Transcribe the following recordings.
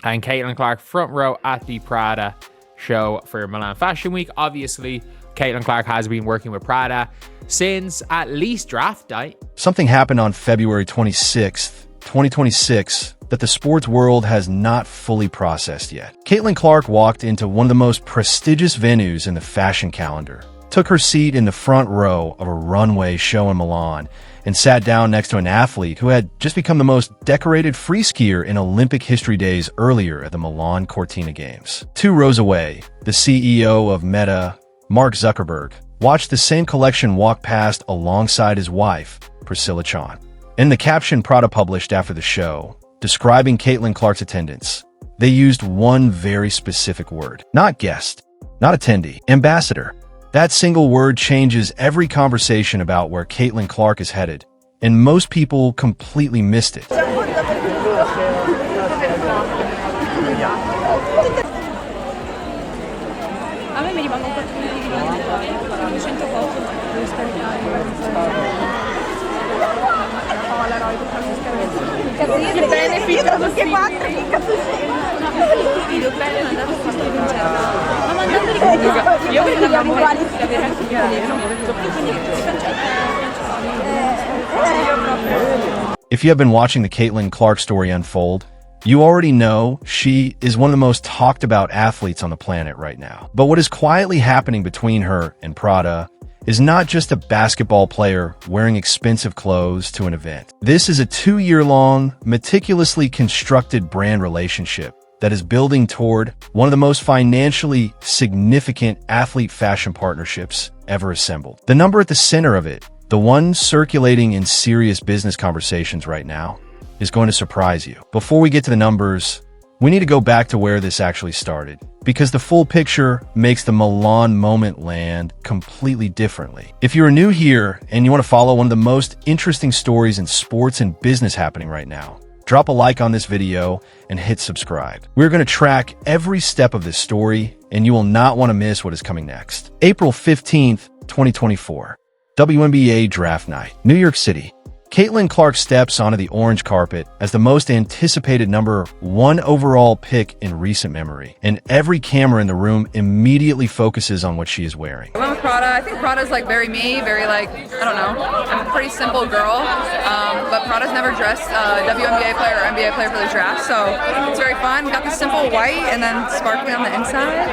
And Caitlin Clark front row at the Prada show for Milan Fashion Week. Obviously, Caitlin Clark has been working with Prada since at least draft day. Something happened on February 26th, 2026, that the sports world has not fully processed yet. Caitlin Clark walked into one of the most prestigious venues in the fashion calendar, took her seat in the front row of a runway show in Milan, and sat down next to an athlete who had just become the most decorated free skier in Olympic history days earlier at the Milan Cortina Games. 2 rows away, the CEO of Meta, Mark Zuckerberg, watched the same collection walk past alongside his wife, Priscilla Chan. In the caption Prada published after the show, describing Caitlin Clark's attendance, they used one very specific word. Not guest, not attendee, ambassador. That single word changes every conversation about where Caitlin Clark is headed, and most people completely missed it. If you have been watching the Caitlin Clark story unfold, you already know she is one of the most talked about athletes on the planet right now. But what is quietly happening between her and Prada is not just a basketball player wearing expensive clothes to an event. This is a 2-year-long, meticulously constructed brand relationship that is building toward one of the most financially significant athlete fashion partnerships ever assembled. The number at the center of it, the one circulating in serious business conversations right now, is going to surprise you. Before we get to the numbers, we need to go back to where this actually started, because the full picture makes the Milan moment land completely differently. If you're new here and you want to follow one of the most interesting stories in sports and business happening right now, drop a like on this video and hit subscribe. We're going to track every step of this story, and you will not want to miss what is coming next. April 15th, 2024. WNBA Draft Night, New York City. Caitlin Clark steps onto the orange carpet as the most anticipated number 1 overall pick in recent memory, and every camera in the room immediately focuses on what she is wearing. I went with Prada. I think Prada's like very me, very like, I don't know, I'm a pretty simple girl, but Prada's never dressed a WNBA player or NBA player for the draft, so it's very fun. Got the simple white and then sparkly on the inside,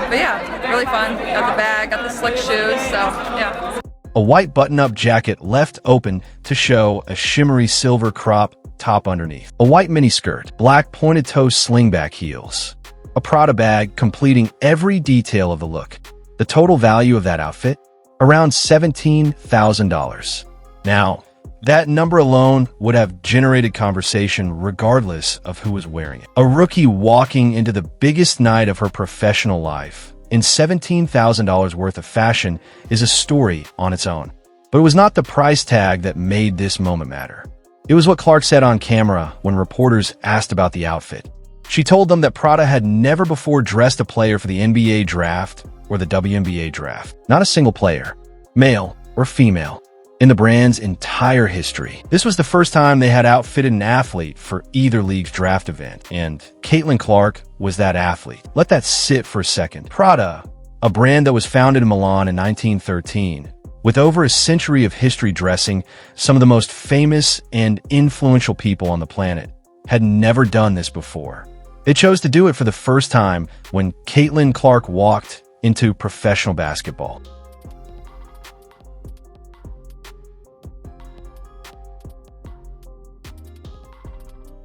but yeah, really fun. Got the bag, got the slick shoes, so yeah. A white button-up jacket left open to show a shimmery silver crop top underneath. A white miniskirt, black pointed-toe slingback heels. A Prada bag completing every detail of the look. The total value of that outfit? Around $17,000. Now, that number alone would have generated conversation regardless of who was wearing it. A rookie walking into the biggest night of her professional life in $17,000 worth of fashion is a story on its own. But it was not the price tag that made this moment matter. It was what Clark said on camera when reporters asked about the outfit. She told them that Prada had never before dressed a player for the NBA draft or the WNBA draft. Not a single player, male or female, in the brand's entire history. This was the first time they had outfitted an athlete for either league's draft event, and Caitlin Clark was that athlete. Let that sit for a second. Prada, a brand that was founded in Milan in 1913, with over a century of history dressing some of the most famous and influential people on the planet, had never done this before. It chose to do it for the first time when Caitlin Clark walked into professional basketball.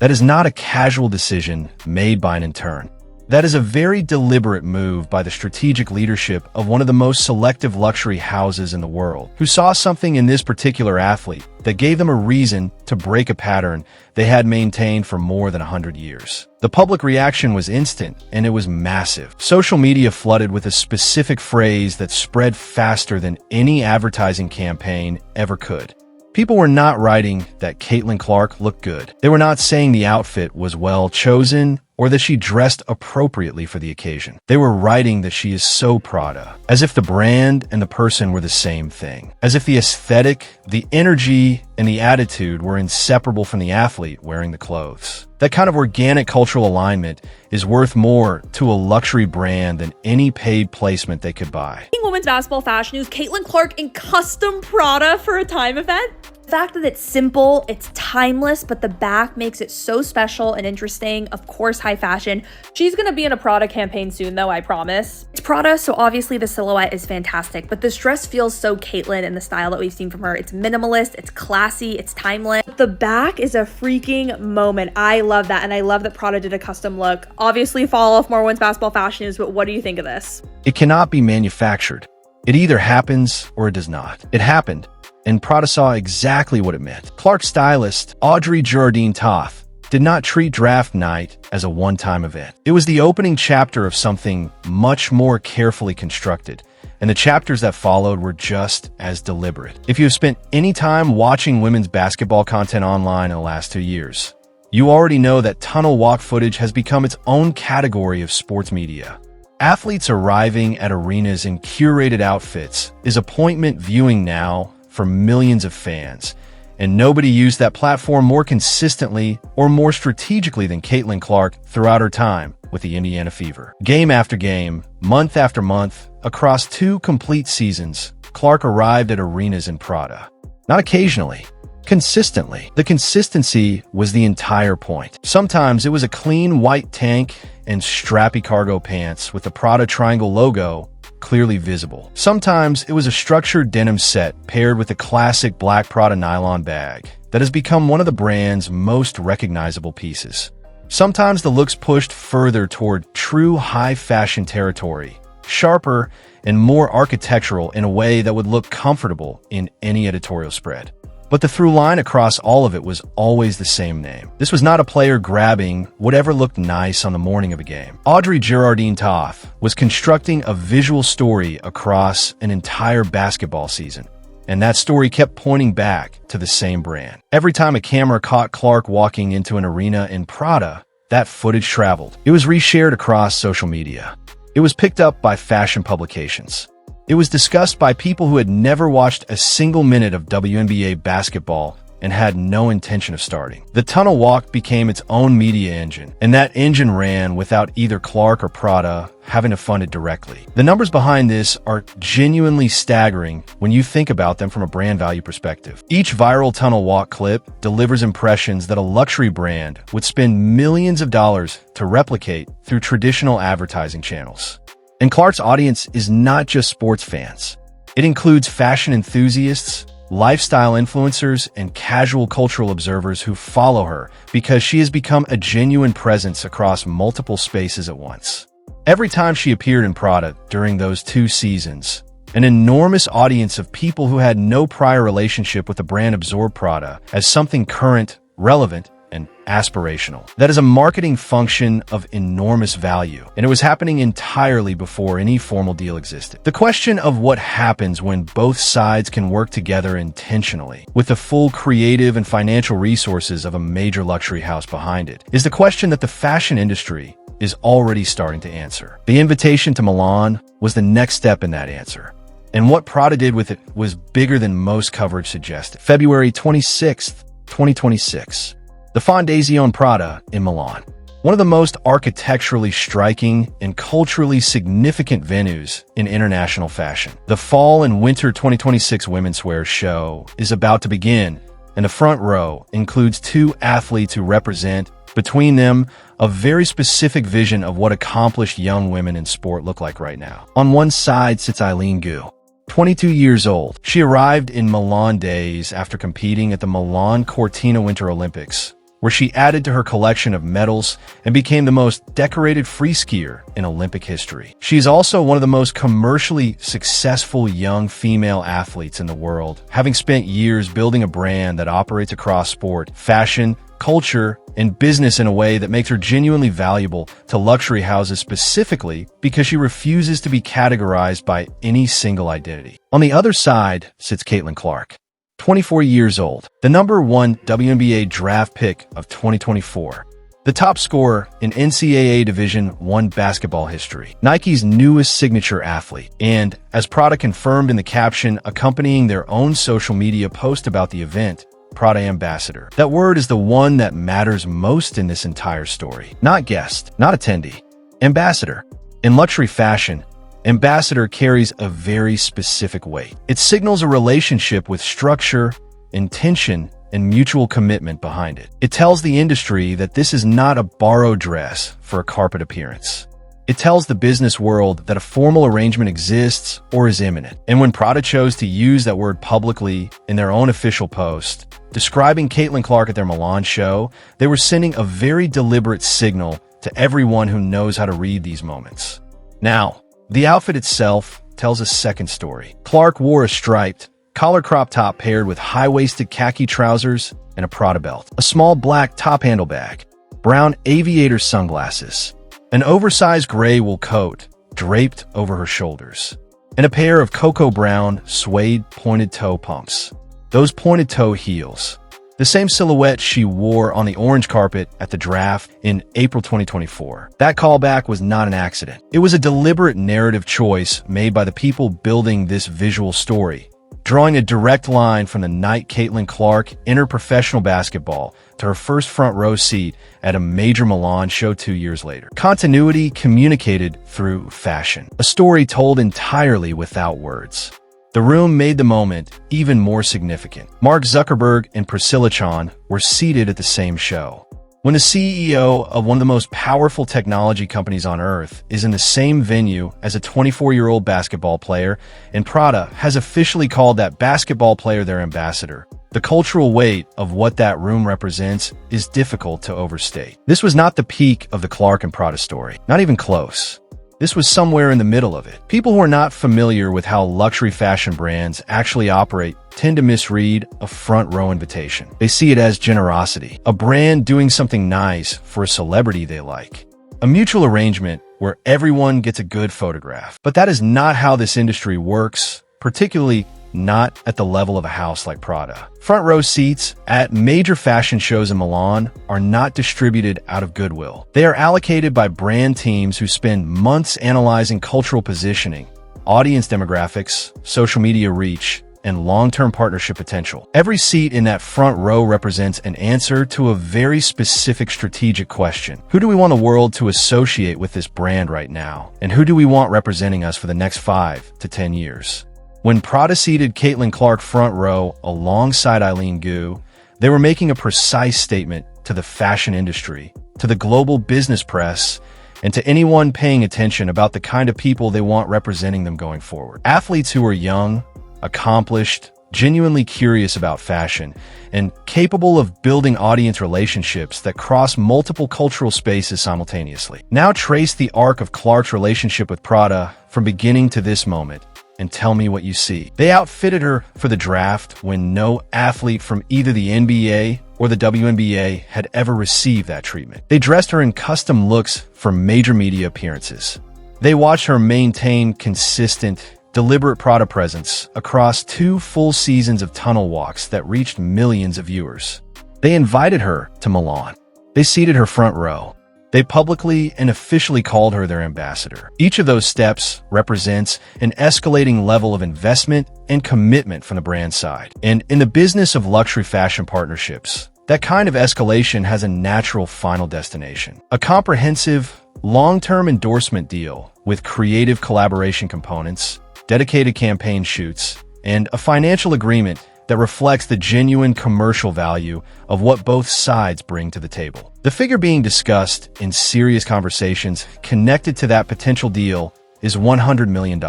That is not a casual decision made by an intern. That is a very deliberate move by the strategic leadership of one of the most selective luxury houses in the world, who saw something in this particular athlete that gave them a reason to break a pattern they had maintained for more than 100 years. The public reaction was instant, and it was massive. Social media flooded with a specific phrase that spread faster than any advertising campaign ever could. People were not writing that Caitlin Clark looked good. They were not saying the outfit was well chosen or that she dressed appropriately for the occasion. They were writing that she is so Prada, as if the brand and the person were the same thing, as if the aesthetic, the energy, and the attitude were inseparable from the athlete wearing the clothes. That kind of organic cultural alignment is worth more to a luxury brand than any paid placement they could buy. Women's basketball fashion news, Caitlin Clark in custom Prada for a time event. The fact that it's simple, it's timeless, but the back makes it so special and interesting. Of course, high fashion. She's gonna be in a Prada campaign soon though, I promise. It's Prada, so obviously the silhouette is fantastic, but this dress feels so Caitlin in the style that we've seen from her. It's minimalist, it's classy, it's timeless. The back is a freaking moment. I love that, and I love that Prada did a custom look. Obviously, follow more women's basketball fashion news, but what do you think of this? It cannot be manufactured. It either happens or it does not. It happened, and Prada saw exactly what it meant. Clark's stylist, Audrey Girardin-Toth, did not treat draft night as a one-time event. It was the opening chapter of something much more carefully constructed, and the chapters that followed were just as deliberate. If you have spent any time watching women's basketball content online in the last 2 years, you already know that tunnel walk footage has become its own category of sports media. Athletes arriving at arenas in curated outfits is appointment viewing now for millions of fans, and nobody used that platform more consistently or more strategically than Caitlin Clark throughout her time with the Indiana Fever. Game after game, month after month, across 2 complete seasons, Clark arrived at arenas in Prada. Not occasionally, consistently. The consistency was the entire point. Sometimes it was a clean white tank and strappy cargo pants with the Prada triangle logo clearly visible. Sometimes it was a structured denim set paired with a classic black Prada nylon bag that has become one of the brand's most recognizable pieces. Sometimes the looks pushed further toward true high fashion territory, sharper and more architectural in a way that would look comfortable in any editorial spread. But the through line across all of it was always the same name. This was not a player grabbing whatever looked nice on the morning of a game. Audrey Girardin-Toth was constructing a visual story across an entire basketball season, and that story kept pointing back to the same brand. Every time a camera caught Clark walking into an arena in Prada, that footage traveled. It was reshared across social media. It was picked up by fashion publications. It was discussed by people who had never watched a single minute of WNBA basketball and had no intention of starting. The tunnel walk became its own media engine, and that engine ran without either Clark or Prada having to fund it directly. The numbers behind this are genuinely staggering when you think about them from a brand value perspective. Each viral tunnel walk clip delivers impressions that a luxury brand would spend millions of dollars to replicate through traditional advertising channels. And Clark's audience is not just sports fans. It includes fashion enthusiasts, lifestyle influencers, and casual cultural observers who follow her because she has become a genuine presence across multiple spaces at once. Every time she appeared in Prada during those 2 seasons, an enormous audience of people who had no prior relationship with the brand absorbed Prada as something current, relevant, and aspirational. That is a marketing function of enormous value, and it was happening entirely before any formal deal existed. The question of what happens when both sides can work together intentionally, with the full creative and financial resources of a major luxury house behind it, is the question that the fashion industry is already starting to answer. The invitation to Milan was the next step in that answer, and what Prada did with it was bigger than most coverage suggested. February 26th, 2026. The Fondazione Prada in Milan, one of the most architecturally striking and culturally significant venues in international fashion. The Fall and Winter 2026 Women's Wear show is about to begin, and the front row includes 2 athletes who represent, between them, a very specific vision of what accomplished young women in sport look like right now. On one side sits Eileen Gu, 22 years old. She arrived in Milan days after competing at the Milan Cortina Winter Olympics, where she added to her collection of medals and became the most decorated freeskier in Olympic history. She's also one of the most commercially successful young female athletes in the world, having spent years building a brand that operates across sport, fashion, culture, and business in a way that makes her genuinely valuable to luxury houses specifically because she refuses to be categorized by any single identity. On the other side sits Caitlin Clark, 24 years old, the #1 WNBA draft pick of 2024, the top scorer in NCAA Division I basketball history, Nike's newest signature athlete, and, as Prada confirmed in the caption accompanying their own social media post about the event, Prada ambassador. That word is the one that matters most in this entire story. Not guest, not attendee. Ambassador. In luxury fashion, ambassador carries a very specific weight. It signals a relationship with structure, intention, and mutual commitment behind it. It tells the industry that this is not a borrowed dress for a carpet appearance. It tells the business world that a formal arrangement exists or is imminent. And when Prada chose to use that word publicly in their own official post, describing Caitlin Clark at their Milan show, they were sending a very deliberate signal to everyone who knows how to read these moments. Now, the outfit itself tells a second story. Clark wore a striped, collar crop top paired with high-waisted khaki trousers and a Prada belt, a small black top handle bag, brown aviator sunglasses, an oversized gray wool coat draped over her shoulders, and a pair of cocoa brown suede pointed toe pumps. Those pointed toe heels, the same silhouette she wore on the orange carpet at the draft in April 2024. That callback was not an accident. It was a deliberate narrative choice made by the people building this visual story, drawing a direct line from the night Caitlin Clark entered professional basketball to her first front row seat at a major Milan show 2 years later. Continuity communicated through fashion, a story told entirely without words. The room made the moment even more significant. Mark Zuckerberg and Priscilla Chan were seated at the same show. When the CEO of one of the most powerful technology companies on earth is in the same venue as a 24-year-old basketball player, and Prada has officially called that basketball player their ambassador, the cultural weight of what that room represents is difficult to overstate. This was not the peak of the Clark and Prada story, not even close. This was somewhere in the middle of it. People who are not familiar with how luxury fashion brands actually operate tend to misread a front row invitation. They see it as generosity, a brand doing something nice for a celebrity they like, a mutual arrangement where everyone gets a good photograph. But that is not how this industry works, particularly not at the level of a house like Prada. Front row seats at major fashion shows in Milan are not distributed out of goodwill. They are allocated by brand teams who spend months analyzing cultural positioning, audience demographics, social media reach, and long-term partnership potential. Every seat in that front row represents an answer to a very specific strategic question. Who do we want the world to associate with this brand right now? And who do we want representing us for the next 5 to 10 years? When Prada seated Caitlin Clark front row alongside Eileen Gu, they were making a precise statement to the fashion industry, to the global business press, and to anyone paying attention about the kind of people they want representing them going forward. Athletes who are young, accomplished, genuinely curious about fashion, and capable of building audience relationships that cross multiple cultural spaces simultaneously. Now trace the arc of Clark's relationship with Prada from beginning to this moment, and tell me what you see. They outfitted her for the draft when no athlete from either the NBA or the WNBA had ever received that treatment. They dressed her in custom looks for major media appearances. They watched her maintain consistent, deliberate Prada presence across 2 full seasons of tunnel walks that reached millions of viewers. They invited her to Milan. They seated her front row. They publicly and officially called her their ambassador. Each of those steps represents an escalating level of investment and commitment from the brand side. And in the business of luxury fashion partnerships, that kind of escalation has a natural final destination. A comprehensive, long-term endorsement deal with creative collaboration components, dedicated campaign shoots, and a financial agreement that reflects the genuine commercial value of what both sides bring to the table. The figure being discussed in serious conversations connected to that potential deal is $100 million.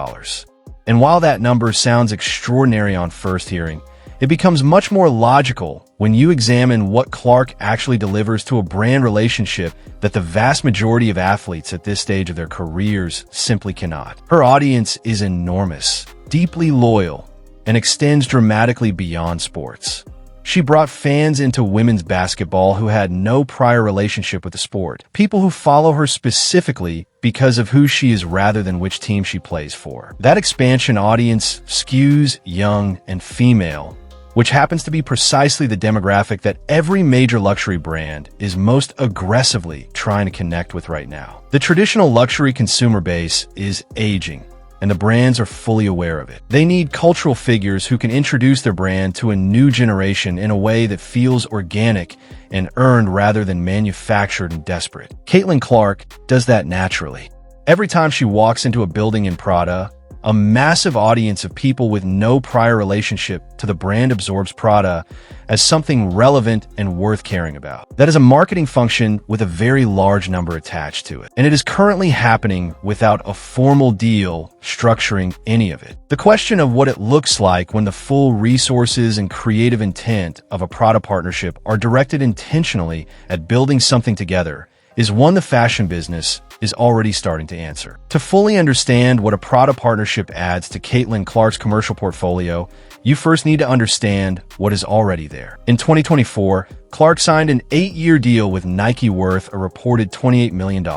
And while that number sounds extraordinary on first hearing, it becomes much more logical when you examine what Clark actually delivers to a brand relationship that the vast majority of athletes at this stage of their careers simply cannot. Her audience is enormous, deeply loyal, and extends dramatically beyond sports. She brought fans into women's basketball who had no prior relationship with the sport, people who follow her specifically because of who she is rather than which team she plays for. That expansion audience skews young and female, which happens to be precisely the demographic that every major luxury brand is most aggressively trying to connect with right now. The traditional luxury consumer base is aging, and the brands are fully aware of it. They need cultural figures who can introduce their brand to a new generation in a way that feels organic and earned rather than manufactured and desperate. Caitlin Clark does that naturally. Every time she walks into a building in Prada, a massive audience of people with no prior relationship to the brand absorbs Prada as something relevant and worth caring about. That is a marketing function with a very large number attached to it, and it is currently happening without a formal deal structuring any of it. The question of what it looks like when the full resources and creative intent of a Prada partnership are directed intentionally at building something together is one the fashion business is already starting to answer. To fully understand what a Prada partnership adds to Caitlin Clark's commercial portfolio, you first need to understand what is already there. In 2024, Clark signed an 8-year deal with Nike worth a reported $28 million.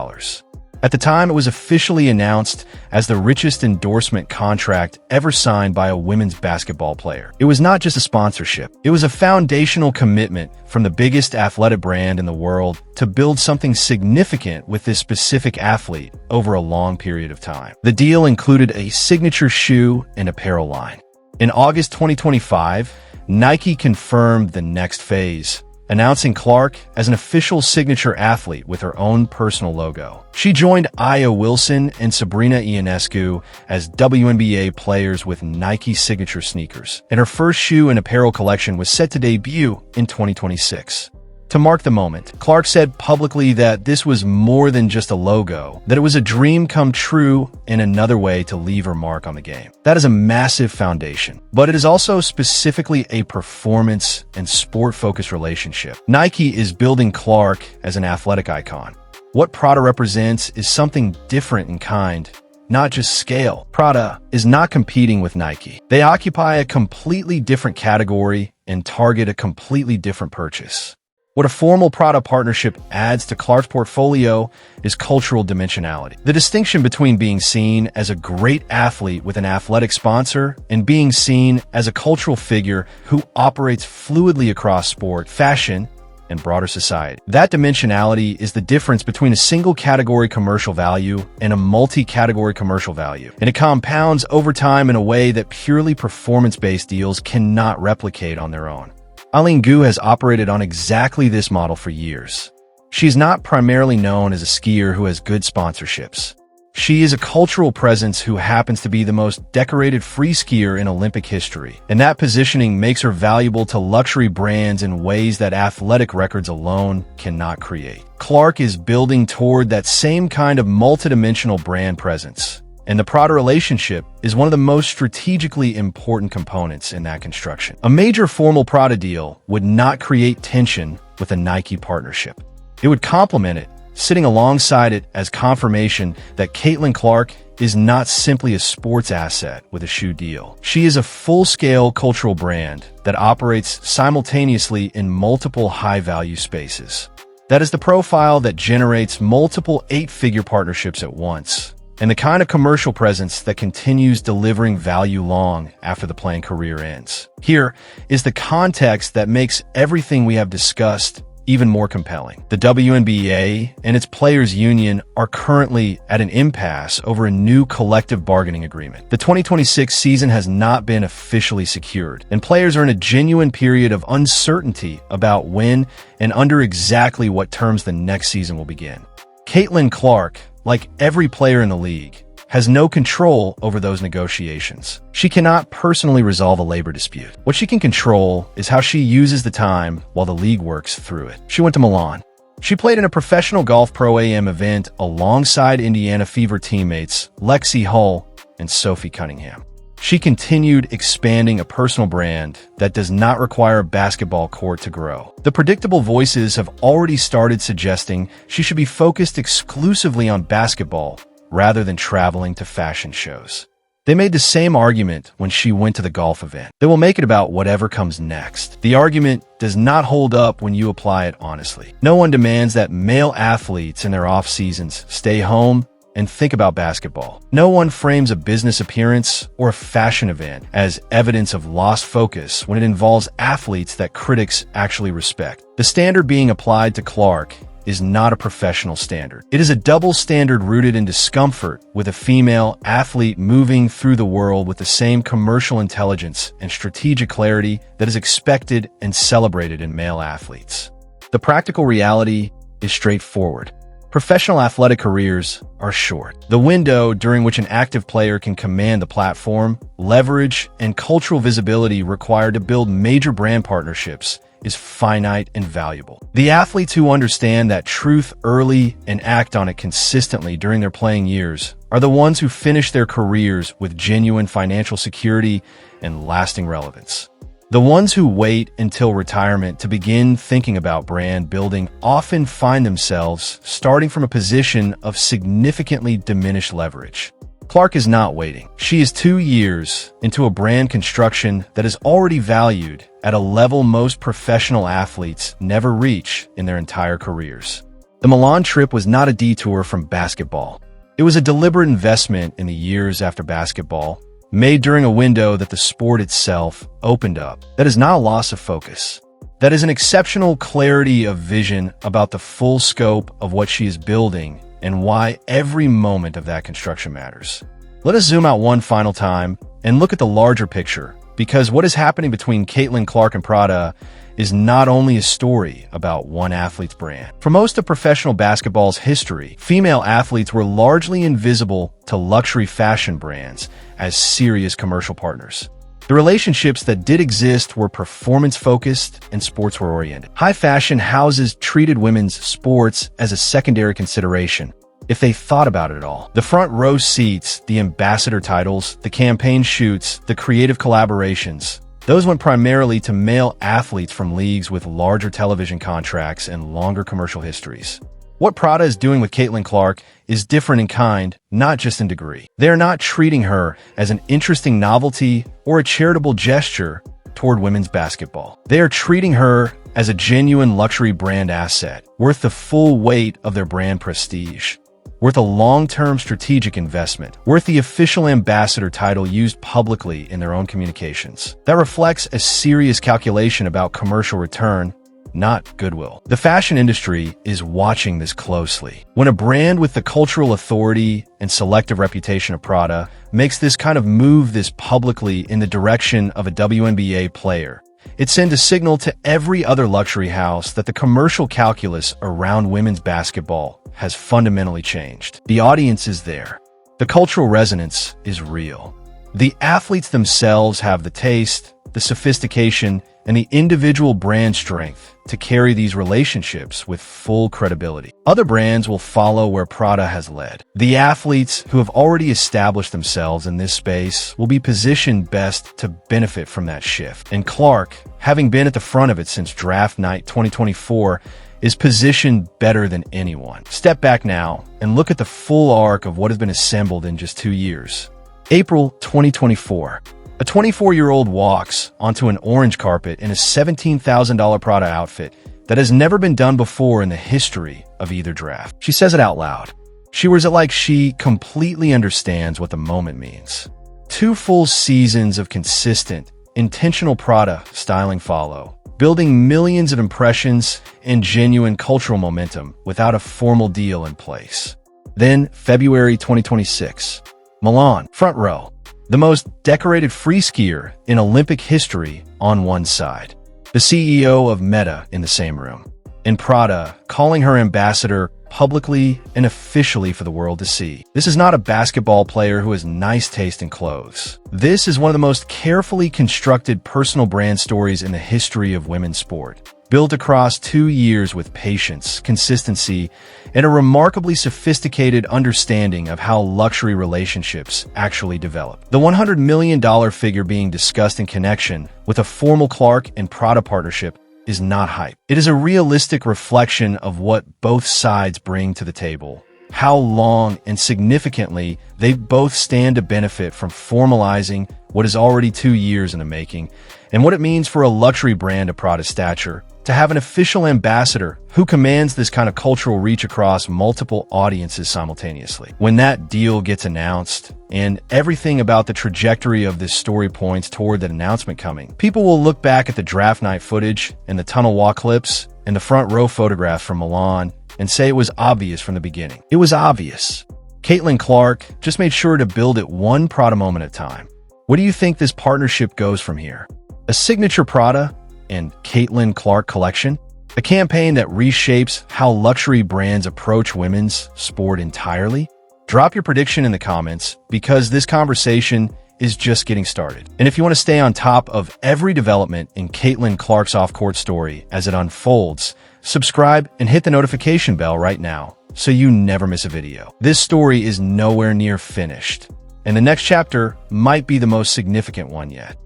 At the time, it was officially announced as the richest endorsement contract ever signed by a women's basketball player. It was not just a sponsorship. It was a foundational commitment from the biggest athletic brand in the world to build something significant with this specific athlete over a long period of time. The deal included a signature shoe and apparel line. In August 2025, Nike confirmed the next phase, announcing Clark as an official signature athlete with her own personal logo. She joined Aya Wilson and Sabrina Ionescu as WNBA players with Nike signature sneakers, and her first shoe and apparel collection was set to debut in 2026. To mark the moment, Clark said publicly that this was more than just a logo, that it was a dream come true and another way to leave her mark on the game. That is a massive foundation, but it is also specifically a performance and sport-focused relationship. Nike is building Clark as an athletic icon. What Prada represents is something different in kind, not just scale. Prada is not competing with Nike. They occupy a completely different category and target a completely different purchase. What a formal Prada partnership adds to Clark's portfolio is cultural dimensionality. The distinction between being seen as a great athlete with an athletic sponsor and being seen as a cultural figure who operates fluidly across sport, fashion, and broader society. That dimensionality is the difference between a single category commercial value and a multi-category commercial value, and it compounds over time in a way that purely performance-based deals cannot replicate on their own. Eileen Gu has operated on exactly this model for years. She's not primarily known as a skier who has good sponsorships. She is a cultural presence who happens to be the most decorated free skier in Olympic history, and that positioning makes her valuable to luxury brands in ways that athletic records alone cannot create. Clark is building toward that same kind of multidimensional brand presence, and the Prada relationship is one of the most strategically important components in that construction. A major formal Prada deal would not create tension with a Nike partnership. It would complement it, sitting alongside it as confirmation that Caitlin Clark is not simply a sports asset with a shoe deal. She is a full-scale cultural brand that operates simultaneously in multiple high-value spaces. That is the profile that generates multiple 8-figure partnerships at once, and the kind of commercial presence that continues delivering value long after the playing career ends. Here is the context that makes everything we have discussed even more compelling. The WNBA and its players' union are currently at an impasse over a new collective bargaining agreement. The 2026 season has not been officially secured, and players are in a genuine period of uncertainty about when and under exactly what terms the next season will begin. Caitlin Clark, like every player in the league, has no control over those negotiations. She cannot personally resolve a labor dispute. What she can control is how she uses the time while the league works through it. She went to Milan. She played in a professional golf pro-am event alongside Indiana Fever teammates Lexi Hull and Sophie Cunningham. She continued expanding a personal brand that does not require a basketball court to grow. The predictable voices have already started suggesting she should be focused exclusively on basketball rather than traveling to fashion shows. They made the same argument when she went to the golf event. They will make it about whatever comes next. The argument does not hold up when you apply it honestly. No one demands that male athletes in their off-seasons stay home and think about basketball. No one frames a business appearance or a fashion event as evidence of lost focus when it involves athletes that critics actually respect. The standard being applied to Clark is not a professional standard. It is a double standard rooted in discomfort, with a female athlete moving through the world with the same commercial intelligence and strategic clarity that is expected and celebrated in male athletes. The practical reality is straightforward. Professional athletic careers are short. The window during which an active player can command the platform, leverage, and cultural visibility required to build major brand partnerships is finite and valuable. The athletes who understand that truth early and act on it consistently during their playing years are the ones who finish their careers with genuine financial security and lasting relevance. The ones who wait until retirement to begin thinking about brand building often find themselves starting from a position of significantly diminished leverage. Clark is not waiting. She is 2 years into a brand construction that is already valued at a level most professional athletes never reach in their entire careers. The Milan trip was not a detour from basketball. It was a deliberate investment in the years after basketball, made during a window that the sport itself opened up. That is not a loss of focus. That is an exceptional clarity of vision about the full scope of what she is building and why every moment of that construction matters. Let us zoom out one final time and look at the larger picture, because what is happening between Caitlin Clark and Prada is not only a story about one athlete's brand. For most of professional basketball's history, female athletes were largely invisible to luxury fashion brands as serious commercial partners. The relationships that did exist were performance-focused and sportswear-oriented. High fashion houses treated women's sports as a secondary consideration, if they thought about it at all. The front row seats, the ambassador titles, the campaign shoots, the creative collaborations, those went primarily to male athletes from leagues with larger television contracts and longer commercial histories. What Prada is doing with Caitlin Clark is different in kind, not just in degree. They are not treating her as an interesting novelty or a charitable gesture toward women's basketball. They are treating her as a genuine luxury brand asset, worth the full weight of their brand prestige, worth a long-term strategic investment, worth the official ambassador title used publicly in their own communications. That reflects a serious calculation about commercial return, not goodwill. The fashion industry is watching this closely. When a brand with the cultural authority and selective reputation of Prada makes this kind of move this publicly in the direction of a WNBA player, it sends a signal to every other luxury house that the commercial calculus around women's basketball has fundamentally changed. The audience is there. The cultural resonance is real. The athletes themselves have the taste, the sophistication, and the individual brand strength to carry these relationships with full credibility. Other brands will follow where Prada has led. The athletes who have already established themselves in this space will be positioned best to benefit from that shift. And Clark, having been at the front of it since draft night 2024, is positioned better than anyone. Step back now and look at the full arc of what has been assembled in just 2 years. April 2024. A 24-year-old walks onto an orange carpet in a $17,000 Prada outfit that has never been done before in the history of either draft. She says it out loud. She wears it like she completely understands what the moment means. 2 full seasons of consistent, intentional Prada styling follow, building millions of impressions and genuine cultural momentum without a formal deal in place. Then, February 2026. Milan, front row. The most decorated freeskier in Olympic history on one side. The CEO of Meta in the same room. And Prada calling her ambassador publicly and officially for the world to see. This is not a basketball player who has nice taste in clothes. This is one of the most carefully constructed personal brand stories in the history of women's sport. Built across 2 years with patience, consistency, and a remarkably sophisticated understanding of how luxury relationships actually develop. The $100 million figure being discussed in connection with a formal Clark and Prada partnership is not hype. It is a realistic reflection of what both sides bring to the table, how long and significantly they both stand to benefit from formalizing what is already 2 years in the making, and what it means for a luxury brand of Prada's stature to have an official ambassador who commands this kind of cultural reach across multiple audiences simultaneously. When that deal gets announced, and everything about the trajectory of this story points toward that announcement coming, people will look back at the draft night footage and the tunnel walk clips and the front row photographs from Milan and say it was obvious from the beginning. It was obvious. Caitlin Clark just made sure to build it one Prada moment at a time. What do you think this partnership goes from here? A signature Prada and Caitlin Clark collection? A campaign that reshapes how luxury brands approach women's sport entirely? Drop your prediction in the comments because this conversation is just getting started. And if you want to stay on top of every development in Caitlin Clark's off-court story as it unfolds, subscribe and hit the notification bell right now so you never miss a video. This story is nowhere near finished, and the next chapter might be the most significant one yet.